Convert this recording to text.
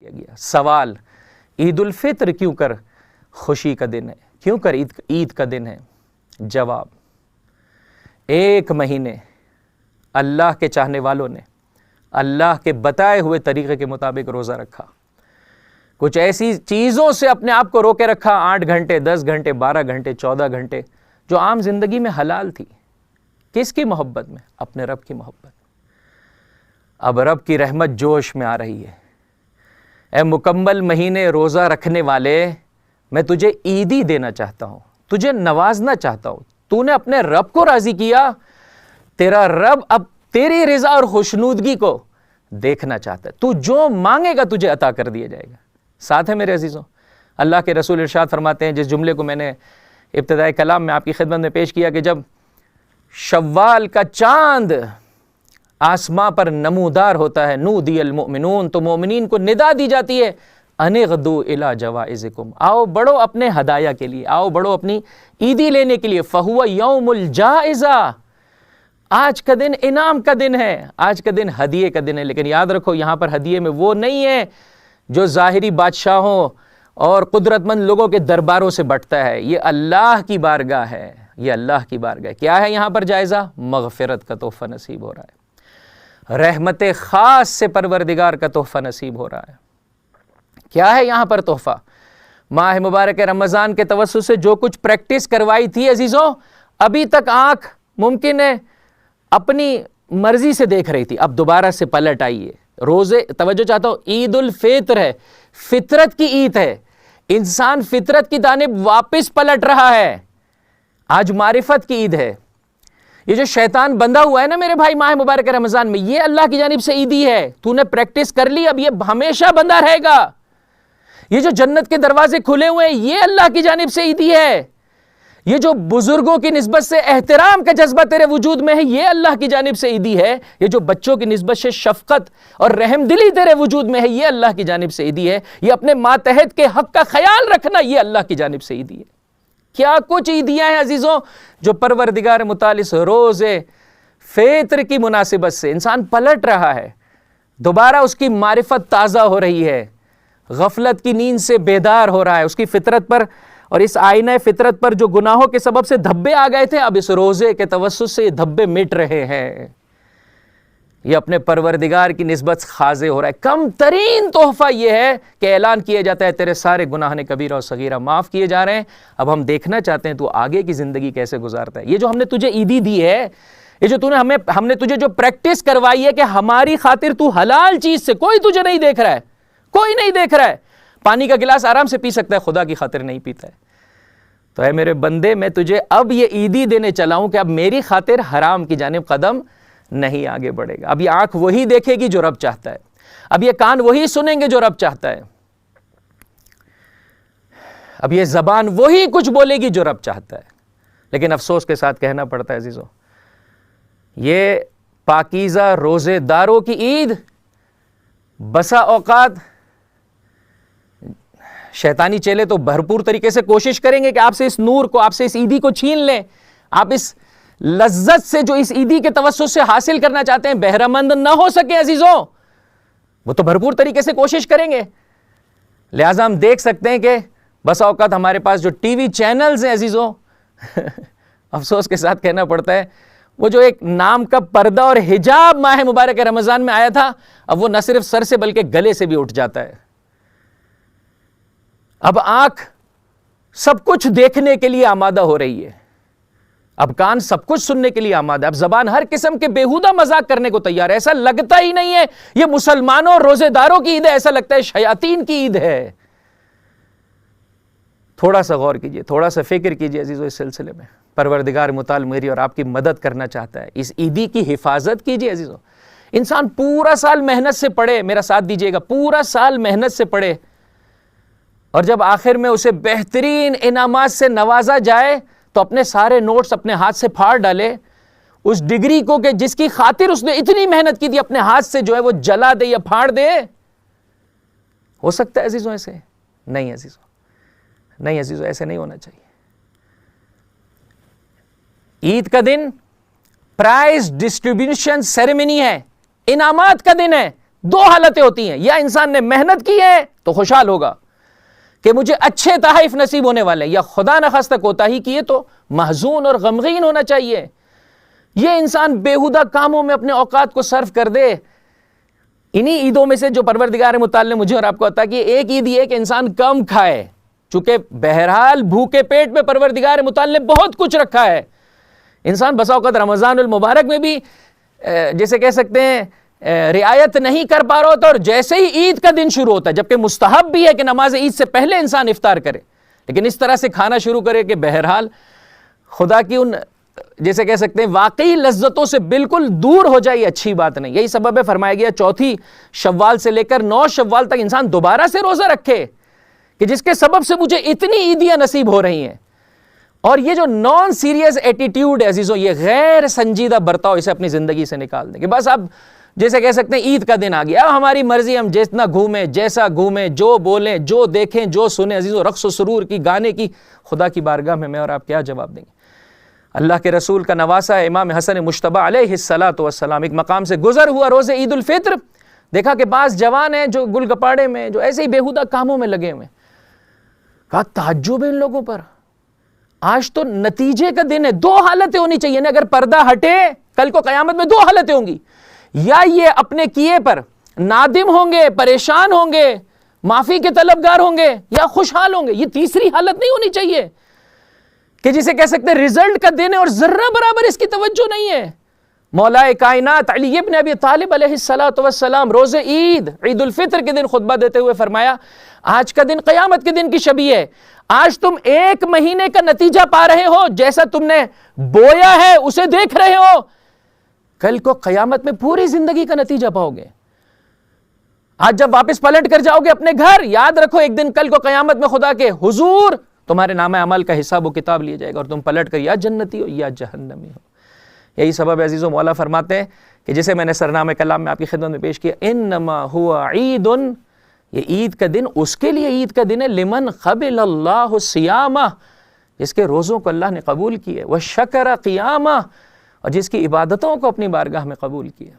گیا۔ سوال، عید الفطر کیوں کر خوشی کا دن ہے، کیوں کر عید کا دن ہے؟ جواب، 1 مہینے اللہ کے چاہنے والوں نے اللہ کے بتائے ہوئے طریقے کے مطابق روزہ رکھا، کچھ ایسی چیزوں سے اپنے آپ کو روکے رکھا، 8 گھنٹے 10 گھنٹے 12 گھنٹے 14 گھنٹے، جو عام زندگی میں حلال تھی۔ کس کی محبت میں؟ اپنے رب کی محبت۔ اب رب کی رحمت جوش میں آ رہی ہے۔ اے مکمل مہینے روزہ رکھنے والے، میں تجھے عیدی دینا چاہتا ہوں، تجھے نوازنا چاہتا ہوں۔ تو نے اپنے رب کو راضی کیا، تیرا رب اب تیری رضا اور خوشنودگی کو دیکھنا چاہتا ہے۔ تو جو مانگے گا تجھے عطا کر دیا جائے گا۔ ساتھ ہے میرے عزیزوں، اللہ کے رسول ارشاد فرماتے ہیں، جس جملے کو میں نے ابتدائی کلام میں آپ کی خدمت میں پیش کیا، کہ جب شوال کا چاند آسماں پر نمودار ہوتا ہے، نودی المؤمنون، تو مومنین کو ندا دی جاتی ہے، انغدو الی جوائزکم، آؤ بڑھو اپنے ہدایہ کے لیے، آؤ بڑھو اپنی عیدی لینے کے لیے، فہو یوم الجائزہ، آج کا دن انعام کا دن ہے، آج کا دن ہدیے کا دن ہے۔ لیکن یاد رکھو، یہاں پر ہدیے میں وہ نہیں ہے جو ظاہری بادشاہوں اور قدرت مند لوگوں کے درباروں سے بٹتا ہے، یہ اللہ کی بارگاہ ہے، یہ اللہ کی بارگاہ۔ کیا ہے یہاں پر جائزہ؟ مغفرت کا تحفہ نصیب ہو رہا ہے، رحمت خاص سے پروردگار کا تحفہ نصیب ہو رہا ہے۔ کیا ہے یہاں پر تحفہ؟ ماہ مبارک رمضان کے توسط سے جو کچھ پریکٹس کروائی تھی عزیزوں، ابھی تک آنکھ ممکن ہے اپنی مرضی سے دیکھ رہی تھی، اب دوبارہ سے پلٹ آئیے۔ روزے، توجہ چاہتا ہوں، عید الفطر ہے، فطرت کی عید ہے، انسان فطرت کی جانب واپس پلٹ رہا ہے۔ آج معرفت کی عید ہے۔ یہ جو شیطان بندھا ہوا ہے نا میرے بھائی ماہ مبارک رمضان میں، یہ اللہ کی جانب سے عیدی ہے۔ تو نے پریکٹس کر لی، اب یہ ہمیشہ بندھا رہے گا۔ یہ جو جنت کے دروازے کھلے ہوئے ہیں، یہ اللہ کی جانب سے عیدی ہے۔ یہ جو بزرگوں کی نسبت سے احترام کا جذبہ تیرے وجود میں ہے، یہ اللہ کی جانب سے عیدی ہے۔ یہ جو بچوں کی نسبت سے شفقت اور رحم دلی تیرے وجود میں ہے، یہ اللہ کی جانب سے عیدی ہے۔ یہ اپنے ماتحت کے حق کا خیال رکھنا، یہ اللہ کی جانب سے عیدی ہے۔ کیا کچھ عیدیاں ہیں عزیزوں جو پروردگار متعال اس روزے فطر کی مناسبت سے انسان پلٹ رہا ہے، دوبارہ اس کی معرفت تازہ ہو رہی ہے، غفلت کی نیند سے بیدار ہو رہا ہے، اس کی فطرت پر اور اس آئینہ فطرت پر جو گناہوں کے سبب سے دھبے آ گئے تھے، اب اس روزے کے توسط سے یہ دھبے مٹ رہے ہیں۔ یہ اپنے پروردگار کی نسبت خاضع ہو رہا ہے۔ کم ترین تحفہ یہ ہے کہ اعلان کیا جاتا ہے تیرے سارے گناہ کبیرہ اور صغیرہ معاف کیے جا رہے ہیں۔ اب ہم دیکھنا چاہتے ہیں تو آگے کی زندگی کیسے گزارتا ہے۔ یہ جو ہم نے تجھے عیدی دی ہے، یہ جو ہم نے تجھے جو پریکٹس کروائی ہے کہ ہماری خاطر تو حلال چیز سے، کوئی تجھے نہیں دیکھ رہا ہے، کوئی نہیں دیکھ رہا ہے، پانی کا گلاس آرام سے پی سکتا ہے، خدا کی خاطر نہیں پیتا ہے۔ تو اے میرے بندے، میں تجھے اب یہ عیدی دینے چلا ہوں کہ اب میری خاطر حرام کی جانب قدم نہیں آگے بڑھے گا۔ اب یہ آنکھ وہی دیکھے گی جو رب چاہتا ہے، اب یہ کان وہی سنیں گے جو رب چاہتا ہے، اب یہ زبان وہی کچھ بولے گی جو رب چاہتا ہے۔ لیکن افسوس کے ساتھ کہنا پڑتا ہے عزیزو، یہ پاکیزہ روزے داروں کی عید بسا اوقات شیطانی چیلے تو بھرپور طریقے سے کوشش کریں گے کہ آپ سے اس نور کو، آپ سے اس عیدی کو چھین لیں، آپ اس لذت سے جو اس عیدی کے توسط سے حاصل کرنا چاہتے ہیں بہرہ مند نہ ہو سکے عزیزوں۔ وہ تو بھرپور طریقے سے کوشش کریں گے۔ لہٰذا ہم دیکھ سکتے ہیں کہ بسا اوقات ہمارے پاس جو ٹی وی چینلز ہیں عزیزوں، افسوس کے ساتھ کہنا پڑتا ہے، وہ جو ایک نام کا پردہ اور حجاب ماہ مبارک رمضان میں آیا تھا، اب وہ نہ صرف سر سے بلکہ گلے سے بھی اٹھ جاتا ہے۔ اب آنکھ سب کچھ دیکھنے کے لیے آمادہ ہو رہی ہے، اب کان سب کچھ سننے کے لیے آمادہ ہے، اب زبان ہر قسم کے بیہودہ مذاق کرنے کو تیار ہے۔ ایسا لگتا ہی نہیں ہے یہ مسلمانوں اور روزے داروں کی عید ہے، ایسا لگتا ہے شیاطین کی عید ہے۔ تھوڑا سا غور کیجئے، تھوڑا سا فکر کیجئے عزیزو، اس سلسلے میں پروردگار متعال میری اور آپ کی مدد کرنا چاہتا ہے۔ اس عیدی کی حفاظت کیجئے عزیزو۔ انسان پورا سال محنت سے پڑھے، میرا ساتھ دیجئے گا، پورا سال محنت سے پڑھے، اور جب آخر میں اسے بہترین انعامات سے نوازا جائے تو اپنے سارے نوٹس اپنے ہاتھ سے پھاڑ ڈالے، اس ڈگری کو کہ جس کی خاطر اس نے اتنی محنت کی تھی اپنے ہاتھ سے جو ہے وہ جلا دے یا پھاڑ دے۔ ہو سکتا ہے عزیزوں ایسے؟ نہیں عزیزوں، نہیں عزیزوں، ایسے نہیں ہونا چاہیے۔ عید کا دن پرائز ڈسٹریبیوشن سیریمنی ہے، انعامات کا دن ہے، دو حالتیں ہوتی ہیں، یا انسان نے محنت کی ہے تو خوشحال ہوگا کہ مجھے اچھے تحائف نصیب ہونے والے ہیں، یا خدا نخواستہ کوتاہی کی ہے تو محزون اور غمگین ہونا چاہیے۔ یہ انسان بیہودہ کاموں میں اپنے اوقات کو صرف کر دے۔ انہی عیدوں میں سے جو پروردگار متعال نے مجھے اور آپ کو عطا کی، ایک عید یہ ہے کہ انسان کم کھائے، چونکہ بہرحال بھوکے پیٹ میں پروردگار متعال نے بہت کچھ رکھا ہے۔ انسان بسا اوقات رمضان المبارک میں بھی جیسے کہہ سکتے ہیں رعایت نہیں کر پا رہا ہوتا، اور جیسے ہی عید کا دن شروع ہوتا ہے، جبکہ مستحب بھی ہے کہ نماز عید سے پہلے انسان افطار کرے، لیکن اس طرح سے کھانا شروع کرے کہ بہرحال خدا کی ان جیسے کہہ سکتے ہیں واقعی لذتوں سے بالکل دور ہو جائے، یہ اچھی بات نہیں۔ یہی سبب ہے فرمایا گیا 4 شوال سے لے کر 9 شوال تک انسان دوبارہ سے روزہ رکھے، کہ جس کے سبب سے مجھے اتنی عیدیاں نصیب ہو رہی ہیں۔ اور یہ جو نان سیریس ایٹیٹیوڈ ہے عزیزوں، یہ غیر سنجیدہ برتاؤ، اسے اپنی زندگی سے نکال دیں کہ بس اب جیسے کہہ سکتے ہیں عید کا دن آ گیا، اب ہماری مرضی، ہم جتنا گھومیں، جیسا گھومیں، جو بولیں، جو دیکھیں، جو سنیں۔ عزیزوں، رقص و سرور کی، گانے کی، خدا کی بارگاہ میں اور آپ کیا جواب دیں گے؟ اللہ کے رسول کا نواسا ہے امام حسن مجتبی علیہ السلام ایک مقام سے گزر ہوا روز عید الفطر، دیکھا کہ بعض جوان ہیں جو گل گپاڑے میں، جو ایسے ہی بیہودہ کاموں میں لگے ہوئے، کہا تعجب ہے ان لوگوں پر، آج تو نتیجے کا دن ہے، 2 حالتیں ہونی چاہیے نا، اگر پردہ ہٹے کل کو قیامت میں 2 حالتیں ہوں گی، یا یہ اپنے کیے پر نادم ہوں گے، پریشان ہوں گے، معافی کے طلبگار ہوں گے، یا خوشحال ہوں گے۔ یہ تیسری حالت نہیں ہونی چاہیے کہ جسے کہہ سکتے ہیں رزلٹ کا دن ہے اور ذرہ برابر اس کی توجہ نہیں ہے۔ مولا کائنات علی ابن ابی طالب علیہ السلام روز عید الفطر کے دن خطبہ دیتے ہوئے فرمایا، آج کا دن قیامت کے دن کی شبیہ ہے، آج تم 1 مہینے کا نتیجہ پا رہے ہو، جیسا تم نے بویا ہے اسے دیکھ رہے ہو، کل کو قیامت میں پوری زندگی کا نتیجہ پاؤ گے۔ آج جب واپس پلٹ کر جاؤ گے اپنے گھر، یاد رکھو ایک دن کل کو قیامت میں خدا کے حضور تمہارے نامہ عمل کا حساب و کتاب لیا جائے گا، اور تم پلٹ کر یا جنتی ہو یا جہنمی ہو۔ یہی سبب ہے عزیزو، مولا فرماتے ہیں کہ جسے میں نے سرنامہ کلام میں آپ کی خدمت میں پیش کیا، انما ہوا عید، یہ عید کا دن اس کے لیے عید کا دن ہے، لمن قبل اللہ صیامہ، جس کے روزوں کو اللہ نے قبول کیے، وشکر قیامہ، اور جس کی عبادتوں کو اپنی بارگاہ میں قبول کیا۔